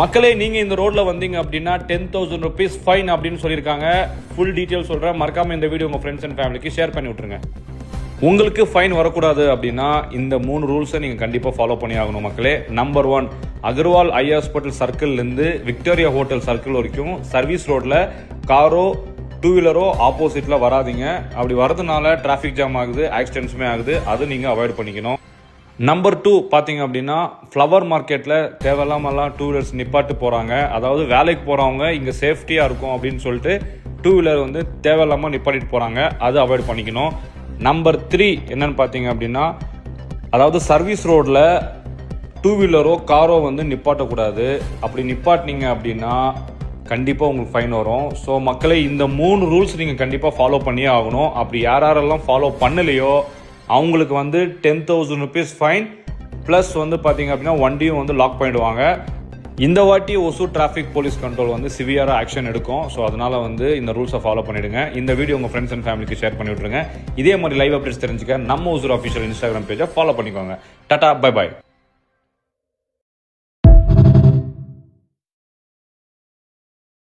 மக்களே நீங்கள் இந்த ரோட்டில் வந்தீங்க அப்படின்னா 10,000 rupees ஃபைன் அப்படின்னு சொல்லியிருக்காங்க. ஃபுல் டீட்டெயில் சொல்கிறேன். மறக்காமல் இந்த வீடியோ உங்கள் ஃப்ரெண்ட்ஸ் அண்ட் ஃபேமிலிக்கு ஷேர் பண்ணி விட்ருங்க. உங்களுக்கு ஃபைன் வரக்கூடாது அப்படின்னா இந்த 3 ரூல்ஸை நீங்கள் கண்டிப்பாக ஃபாலோ பண்ணி ஆகணும் மக்களே. நம்பர் 1, அகர்வால் ஐ ஹாஸ்பிட்டல் சர்க்கிள்லேருந்து விக்டோரியா ஹோட்டல் சர்க்கிள் வரைக்கும் சர்வீஸ் ரோட்டில் காரோ 2-வீலரோ ஆப்போசிட்டில் வராதிங்க. அப்படி வரதுனால டிராஃபிக் ஜாம் ஆகுது, ஆக்சிடென்ட்ஸுமே ஆகுது. அது நீங்கள் அவாய்ட் பண்ணிக்கணும். நம்பர் 2 பார்த்தீங்க அப்படின்னா ஃப்ளவர் மார்க்கெட்டில் தேவையில்லாமலாம் 2-வீலர்ஸ் நிப்பாட்டு போகிறாங்க. அதாவது வேலைக்கு போகிறவங்க இங்கே சேஃப்டியாக இருக்கும் அப்படின்னு சொல்லிட்டு 2-வீலர் வந்து தேவையில்லாமல் நிப்பாட்டிட்டு போகிறாங்க. அது அவாய்ட் பண்ணிக்கணும். நம்பர் 3 என்னன்னு பார்த்தீங்க அப்படின்னா, அதாவது சர்வீஸ் ரோடில் 2-வீலரோ காரோ வந்து நிப்பாட்டக்கூடாது. அப்படி நிப்பாட்டினீங்க அப்படின்னா கண்டிப்பாக உங்களுக்கு ஃபைன் வரும். ஸோ மக்களே, இந்த 3 ரூல்ஸ் நீங்கள் கண்டிப்பாக ஃபாலோ பண்ணியே ஆகணும். அப்படி யாரெல்லாம் ஃபாலோ பண்ணலையோ அவங்களுக்கு வந்து 10,000 rupees ஃபைன் ப்ளஸ் வந்து பார்த்தீங்க அப்படின்னா வண்டியும் வந்து லாக் பண்ணிடுவாங்க. இந்த வாட்டி ஒசூர் டிராஃபிக் போலீஸ் கண்ட்ரோல் வந்து சிவியராக ஆக்ஷன் எடுக்கும். ஸோ அதனால் வந்து இந்த ரூல்ஸை ஃபாலோ பண்ணிவிடுங்க. இந்த வீடியோ உங்கள் ஃப்ரெண்ட்ஸ் அண்ட் ஃபேமிலிக்கு ஷேர் பண்ணி விட்ருங்க. இதே மாதிரி லைவ் அப்டேட்ஸ் தெரிஞ்சுக்க நம்ம ஒசூர் அஃபிஷியல் இன்ஸ்டாகிராம் பேஜை ஃபாலோ பண்ணிக்கோங்க. Tata, bye bye.